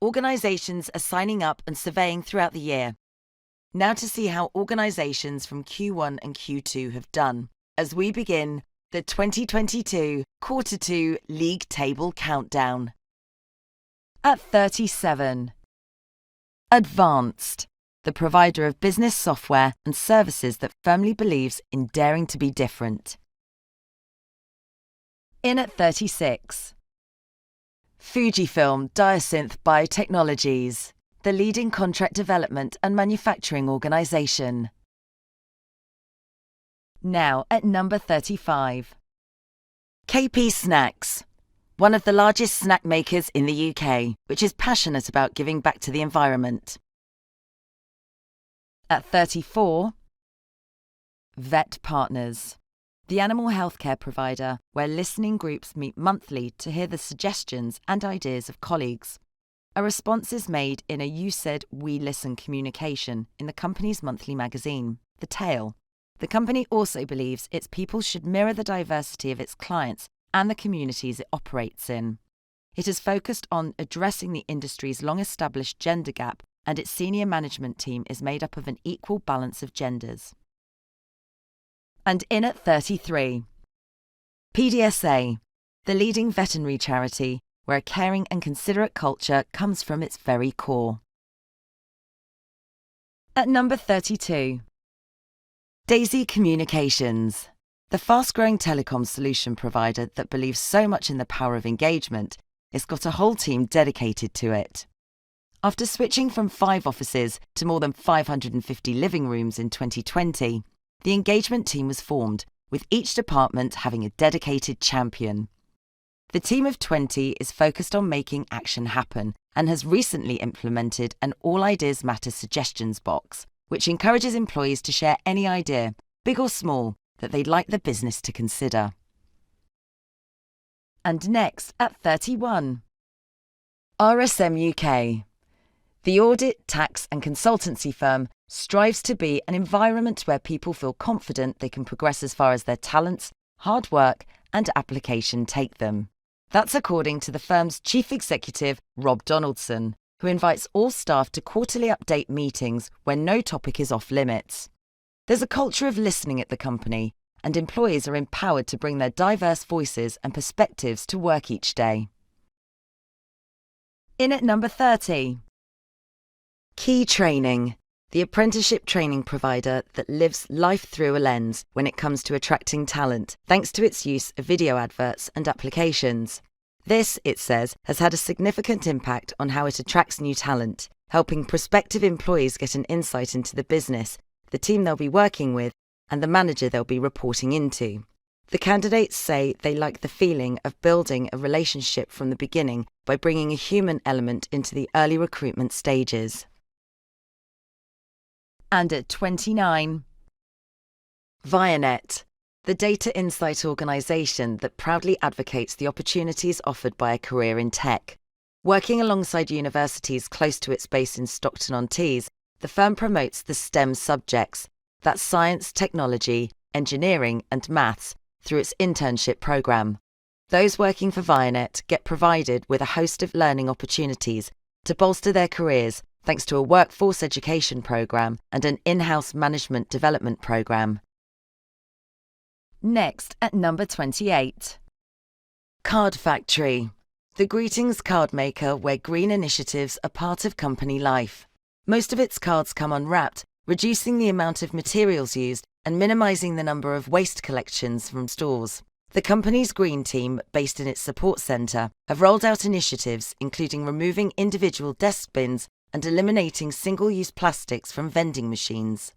organisations are signing up and surveying throughout the year. Now to see how organisations from Q1 and Q2 have done as we begin the 2022 Quarter 2 League Table Countdown. At 37. Advanced, the provider of business software and services that firmly believes in daring to be different. In at 36. Fujifilm Diosynth Biotechnologies, the leading contract development and manufacturing organisation. Now at number 35. KP Snacks, one of the largest snack makers in the UK, which is passionate about giving back to the environment. At 34. Vet Partners, the animal healthcare provider where listening groups meet monthly to hear the suggestions and ideas of colleagues. A response is made in a You Said, We Listen communication in the company's monthly magazine, The Tale. The company also believes its people should mirror the diversity of its clients and the communities it operates in. It is focused on addressing the industry's long-established gender gap, and its senior management team is made up of an equal balance of genders. And in at 33. PDSA, the leading veterinary charity where a caring and considerate culture comes from its very core. At number 32. Daisy Communications, the fast-growing telecom solution provider that believes so much in the power of engagement, it's got a whole team dedicated to it. After switching from 5 offices to more than 550 living rooms in 2020, the engagement team was formed, with each department having a dedicated champion. The team of 20 is focused on making action happen and has recently implemented an All Ideas Matter suggestions box, which encourages employees to share any idea, big or small, that they'd like the business to consider. And next, at 31. RSM UK. The audit, tax and consultancy firm strives to be an environment where people feel confident they can progress as far as their talents, hard work and application take them. That's according to the firm's chief executive, Rob Donaldson, who invites all staff to quarterly update meetings when no topic is off limits. There's a culture of listening at the company, and employees are empowered to bring their diverse voices and perspectives to work each day. In at number 30. Key Training, the apprenticeship training provider that lives life through a lens when it comes to attracting talent, thanks to its use of video adverts and applications. This, it says, has had a significant impact on how it attracts new talent, helping prospective employees get an insight into the business, the team they'll be working with, and the manager they'll be reporting into. The candidates say they like the feeling of building a relationship from the beginning by bringing a human element into the early recruitment stages. And at 29. Vianet, the data insight organisation that proudly advocates the opportunities offered by a career in tech. Working alongside universities close to its base in Stockton-on-Tees, the firm promotes the STEM subjects, that's science, technology, engineering and maths, through its internship programme. Those working for Vianet get provided with a host of learning opportunities to bolster their careers thanks to a workforce education programme and an in-house management development programme. Next at number 28. Card Factory, the greetings card maker where green initiatives are part of company life. Most of its cards come unwrapped, reducing the amount of materials used and minimising the number of waste collections from stores. The company's green team, based in its support centre, have rolled out initiatives including removing individual desk bins and eliminating single-use plastics from vending machines.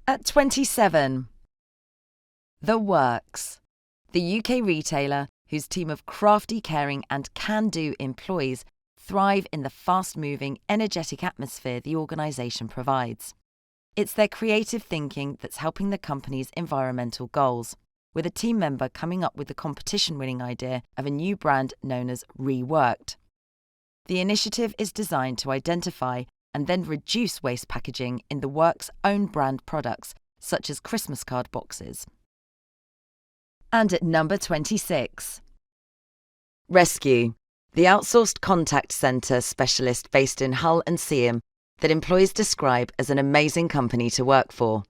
At 27. The Works, the UK retailer whose team of crafty, caring and can-do employees thrive in the fast-moving, energetic atmosphere the organisation provides. It's their creative thinking that's helping the company's environmental goals, with a team member coming up with the competition-winning idea of a new brand known as Reworked. The initiative is designed to identify and then reduce waste packaging in the Works' own brand products, such as Christmas card boxes. And at number 26. Rescue, the outsourced contact centre specialist based in Hull and Seaham that employees describe as an amazing company to work for.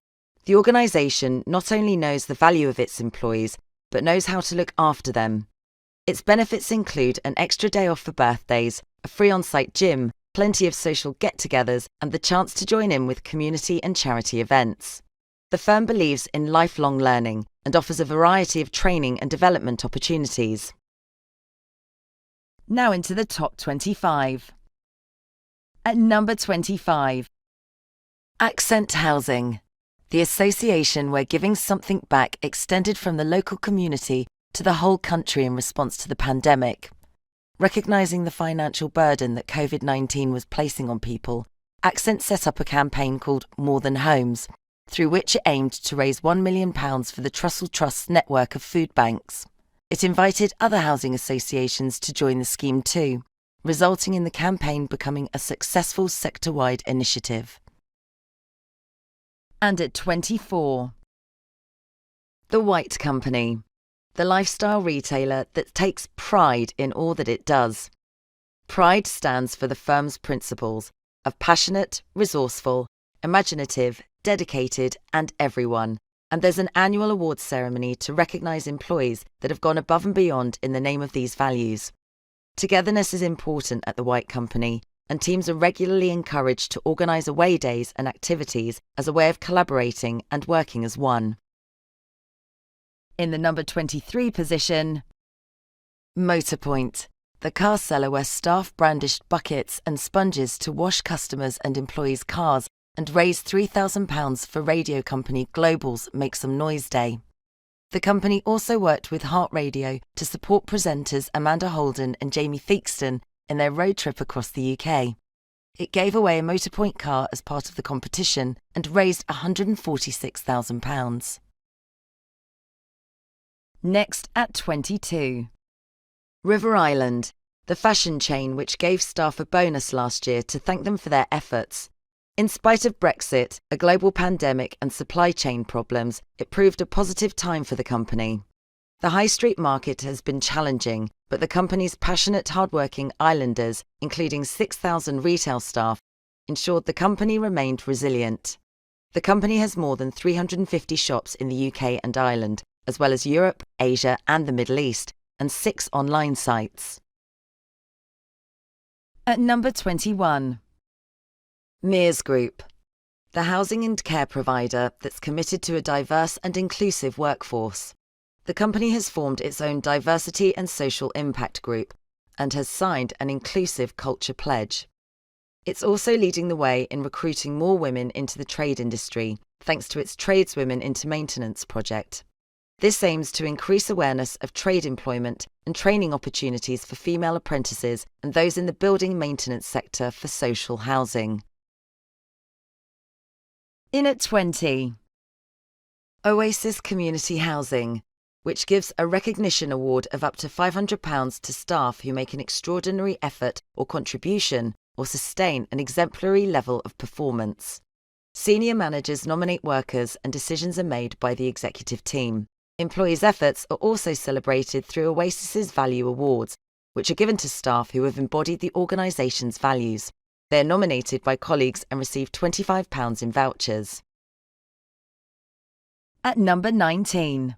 The organisation not only knows the value of its employees, but knows how to look after them. Its benefits include an extra day off for birthdays, a free on-site gym, plenty of social get-togethers, and the chance to join in with community and charity events. The firm believes in lifelong learning and offers a variety of training and development opportunities. Now into the top 25. At number 25, Accent Housing, the association where giving something back extended from the local community to the whole country in response to the pandemic. Recognising the financial burden that COVID-19 was placing on people, Accent set up a campaign called More Than Homes, through which it aimed to raise £1 million for the Trussell Trust's network of food banks. It invited other housing associations to join the scheme too, resulting in the campaign becoming a successful sector-wide initiative. And at 24, The White Company, the lifestyle retailer that takes pride in all that it does. Pride stands for the firm's principles of passionate, resourceful, imaginative, dedicated, and everyone. And there's an annual awards ceremony to recognise employees that have gone above and beyond in the name of these values. Togetherness is important at the White Company, and teams are regularly encouraged to organise away days and activities as a way of collaborating and working as one. In the number 23 position, Motorpoint, the car seller where staff brandished buckets and sponges to wash customers' and employees' cars and raised £3,000 for radio company Global's Make Some Noise Day. The company also worked with Heart Radio to support presenters Amanda Holden and Jamie Theakston in their road trip across the UK. It gave away a Motorpoint car as part of the competition and raised £146,000. Next at 22. River Island, the fashion chain which gave staff a bonus last year to thank them for their efforts. In spite of Brexit, a global pandemic and supply chain problems, it proved a positive time for the company. The high street market has been challenging, but the company's passionate, hard-working islanders, including 6,000 retail staff, ensured the company remained resilient. The company has more than 350 shops in the UK and Ireland, as well as Europe, Asia and the Middle East, and 6 online sites. At number 21. Mears Group, the housing and care provider that's committed to a diverse and inclusive workforce. The company has formed its own diversity and social impact group and has signed an inclusive culture pledge. It's also leading the way in recruiting more women into the trade industry, thanks to its Tradeswomen into Maintenance project. This aims to increase awareness of trade employment and training opportunities for female apprentices and those in the building maintenance sector for social housing. In at 20. Oasis Community Housing, which gives a recognition award of up to £500 to staff who make an extraordinary effort or contribution or sustain an exemplary level of performance. Senior managers nominate workers and decisions are made by the executive team. Employees' efforts are also celebrated through Oasis's Value Awards, which are given to staff who have embodied the organisation's values. They are nominated by colleagues and receive £25 in vouchers. At number 19.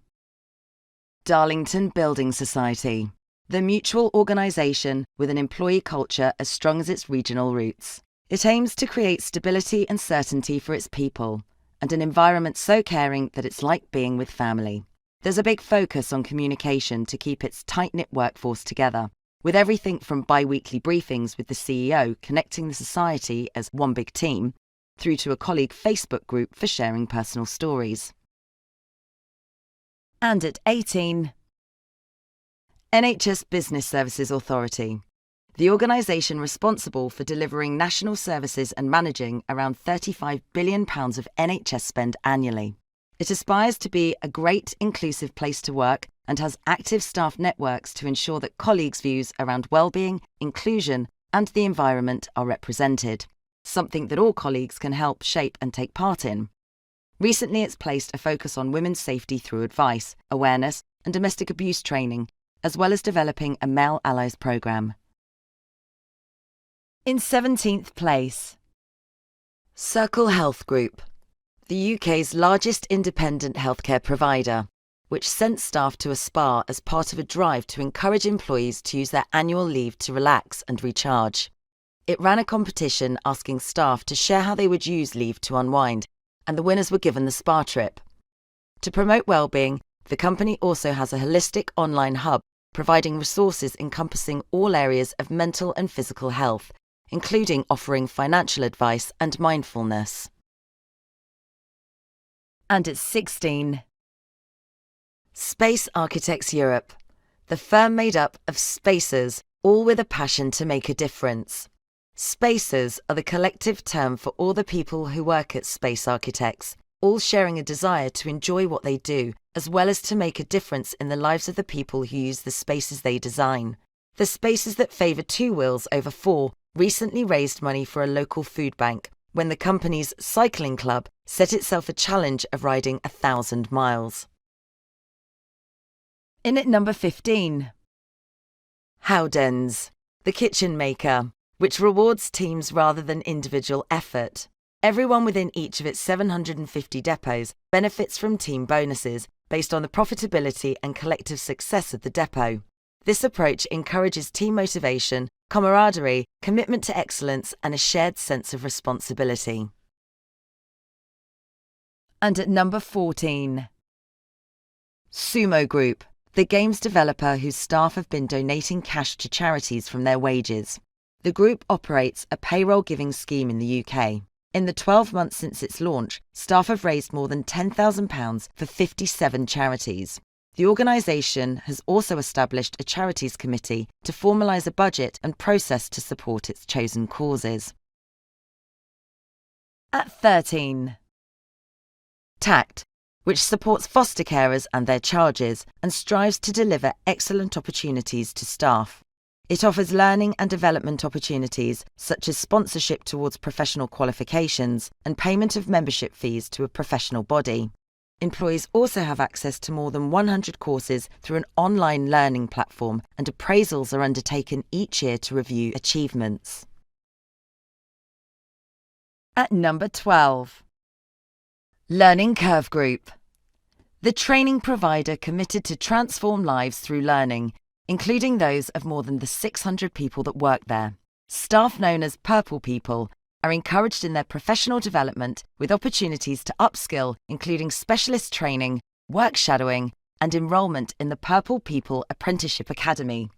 Darlington Building Society, the mutual organisation with an employee culture as strong as its regional roots. It aims to create stability and certainty for its people, and an environment so caring that it's like being with family. There's a big focus on communication to keep its tight-knit workforce together, with everything from bi-weekly briefings with the CEO connecting the society as one big team, through to a colleague Facebook group for sharing personal stories. And at 18, NHS Business Services Authority, the organisation responsible for delivering national services and managing around £35 billion of NHS spend annually. It aspires to be a great, inclusive place to work and has active staff networks to ensure that colleagues' views around well-being, inclusion and the environment are represented, something that all colleagues can help shape and take part in. Recently, it's placed a focus on women's safety through advice, awareness and domestic abuse training, as well as developing a Male Allies programme. In 17th place, Circle Health Group, the UK's largest independent healthcare provider, which sent staff to a spa as part of a drive to encourage employees to use their annual leave to relax and recharge. It ran a competition asking staff to share how they would use leave to unwind, and the winners were given the spa trip. To promote well-being, the company also has a holistic online hub providing resources encompassing all areas of mental and physical health, including offering financial advice and mindfulness. And at 16, Space Architects Europe, the firm made up of spacers, all with a passion to make a difference. Spacers are the collective term for all the people who work at Space Architects, all sharing a desire to enjoy what they do, as well as to make a difference in the lives of the people who use the spaces they design. The spaces that favour 2 wheels over 4 recently raised money for a local food bank, when the company's cycling club set itself a challenge of riding 1,000 miles. In at number 15, Howdens, the kitchen maker, which rewards teams rather than individual effort. Everyone within each of its 750 depots benefits from team bonuses based on the profitability and collective success of the depot. This approach encourages team motivation, camaraderie, commitment to excellence, and a shared sense of responsibility. And at number 14, Sumo Group, the games developer whose staff have been donating cash to charities from their wages. The group operates a payroll-giving scheme in the UK. In the 12 months since its launch, staff have raised more than £10,000 for 57 charities. The organisation has also established a charities committee to formalise a budget and process to support its chosen causes. At 13, TACT, which supports foster carers and their charges and strives to deliver excellent opportunities to staff. It offers learning and development opportunities such as sponsorship towards professional qualifications and payment of membership fees to a professional body. Employees also have access to more than 100 courses through an online learning platform, and appraisals are undertaken each year to review achievements. At number 12, Learning Curve Group, the training provider committed to transform lives through learning, including those of more than the 600 people that work there. Staff known as Purple People are encouraged in their professional development with opportunities to upskill, including specialist training, work shadowing, and enrolment in the Purple People Apprenticeship Academy.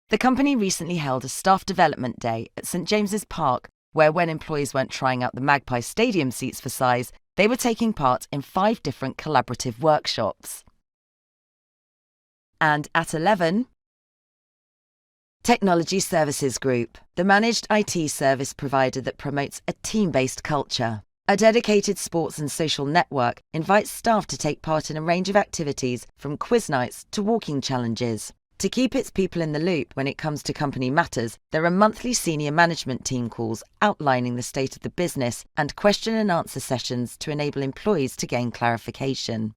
The company recently held a staff development day at St James's Park, where when employees weren't trying out the Magpie Stadium seats for size, they were taking part in 5 different collaborative workshops. And at 11, Technology Services Group, the managed IT service provider that promotes a team-based culture. A dedicated sports and social network invites staff to take part in a range of activities from quiz nights to walking challenges. To keep its people in the loop when it comes to company matters, there are monthly senior management team calls outlining the state of the business and question and answer sessions to enable employees to gain clarification.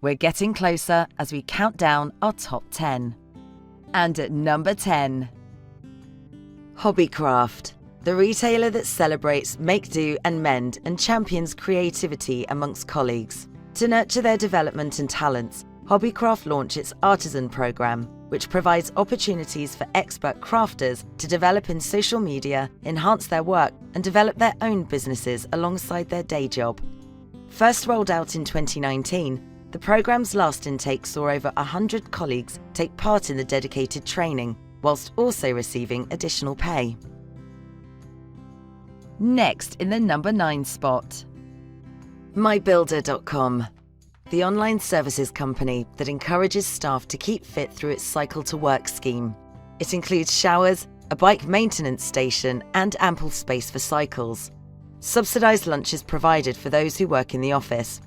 We're getting closer as we count down our top 10. And at number 10, Hobbycraft, the retailer that celebrates make do and mend and champions creativity amongst colleagues. To nurture their development and talents, Hobbycraft launched its Artisan programme, which provides opportunities for expert crafters to develop in social media, enhance their work, and develop their own businesses alongside their day job. First rolled out in 2019, the programme's last intake saw over 100 colleagues take part in the dedicated training, whilst also receiving additional pay. Next in the number 9 spot, MyBuilder.com, the online services company that encourages staff to keep fit through its Cycle to Work scheme. It includes showers, a bike maintenance station, and ample space for cycles. Subsidised lunch is provided for those who work in the office.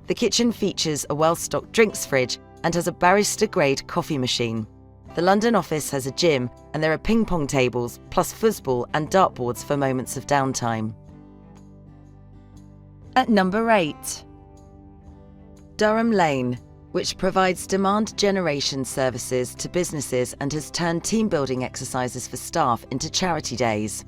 The kitchen features a well-stocked drinks fridge and has a barista-grade coffee machine. The London office has a gym, and there are ping-pong tables, plus foosball and dartboards for moments of downtime. At number 8, Durham Lane, which provides demand generation services to businesses and has turned team-building exercises for staff into charity days.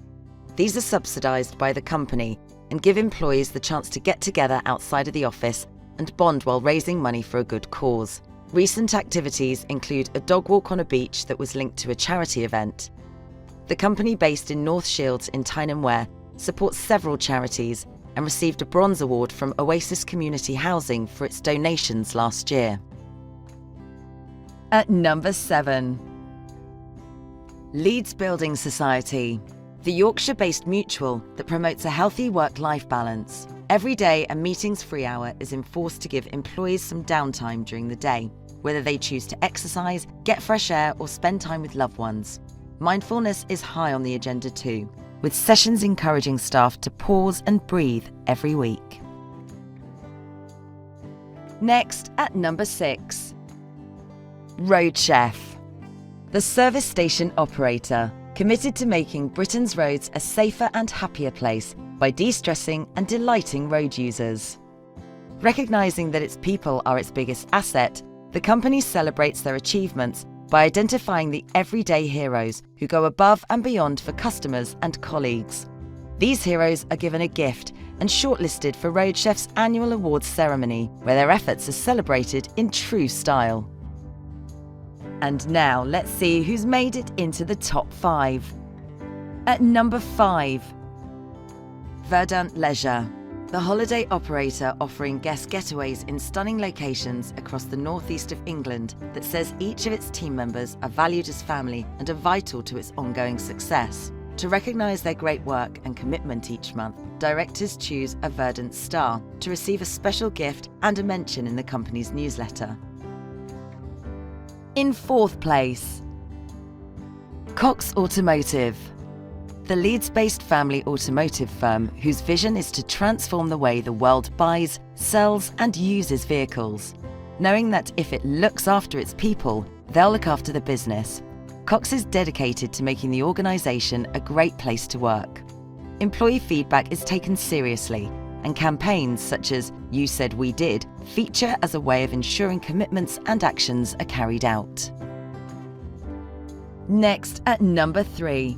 These are subsidised by the company and give employees the chance to get together outside of the office and bond while raising money for a good cause. Recent activities include a dog walk on a beach that was linked to a charity event. The company, based in North Shields in Tyne and Wear, supports several charities and received a bronze award from Oasis Community Housing for its donations last year. At number 7. Leeds Building Society, the Yorkshire-based mutual that promotes a healthy work-life balance. Every day, a meetings-free hour is enforced to give employees some downtime during the day, whether they choose to exercise, get fresh air, or spend time with loved ones. Mindfulness is high on the agenda too, with sessions encouraging staff to pause and breathe every week. Next, at number 6. Road Chef, the service station operator committed to making Britain's roads a safer and happier place by de-stressing and delighting road users. Recognising that its people are its biggest asset, the company celebrates their achievements by identifying the everyday heroes who go above and beyond for customers and colleagues. These heroes are given a gift and shortlisted for Road Chef's annual awards ceremony, where their efforts are celebrated in true style. And now let's see who's made it into the top 5. At number 5. Verdant Leisure, the holiday operator offering guest getaways in stunning locations across the northeast of England that says each of its team members are valued as family and are vital to its ongoing success. To recognise their great work and commitment each month, directors choose a Verdant Star to receive a special gift and a mention in the company's newsletter. In 4th place, Cox Automotive, the Leeds-based family automotive firm whose vision is to transform the way the world buys, sells and uses vehicles. Knowing that if it looks after its people, they'll look after the business, Cox is dedicated to making the organisation a great place to work. Employee feedback is taken seriously, and campaigns such as You Said We Did feature as a way of ensuring commitments and actions are carried out. Next, at number 3.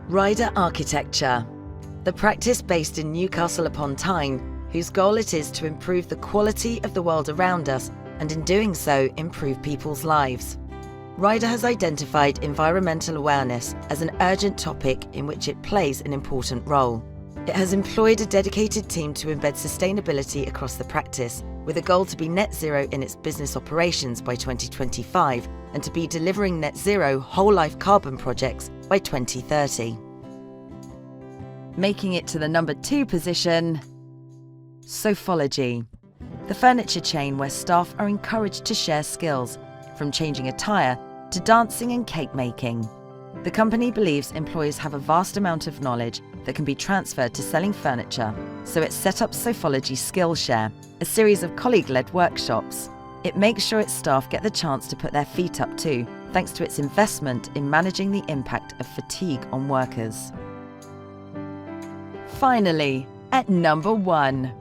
Ryder Architecture, the practice based in Newcastle upon Tyne, whose goal it is to improve the quality of the world around us and in doing so improve people's lives. Ryder has identified environmental awareness as an urgent topic in which it plays an important role. It has employed a dedicated team to embed sustainability across the practice, with a goal to be net zero in its business operations by 2025 and to be delivering net zero whole-life carbon projects by 2030. Making it to the number 2 position, Sofology, the furniture chain where staff are encouraged to share skills, from changing a tyre to dancing and cake making. The company believes employees have a vast amount of knowledge that can be transferred to selling furniture, so it set up Sofology Skillshare, a series of colleague-led workshops. It makes sure its staff get the chance to put their feet up too, thanks to its investment in managing the impact of fatigue on workers. Finally, at number 1.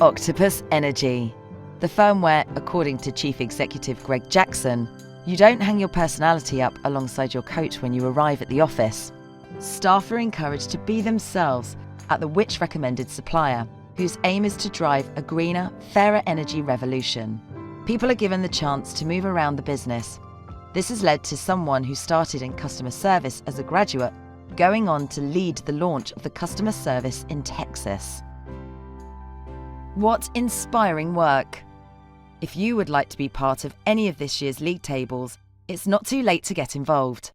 Octopus Energy, the firm where, according to Chief Executive Greg Jackson, you don't hang your personality up alongside your coat when you arrive at the office. Staff are encouraged to be themselves at the Which recommended supplier, whose aim is to drive a greener, fairer energy revolution. People are given the chance to move around the business. This has led to someone who started in customer service as a graduate going on to lead the launch of the customer service in Texas. What inspiring work! If you would like to be part of any of this year's league tables, it's not too late to get involved.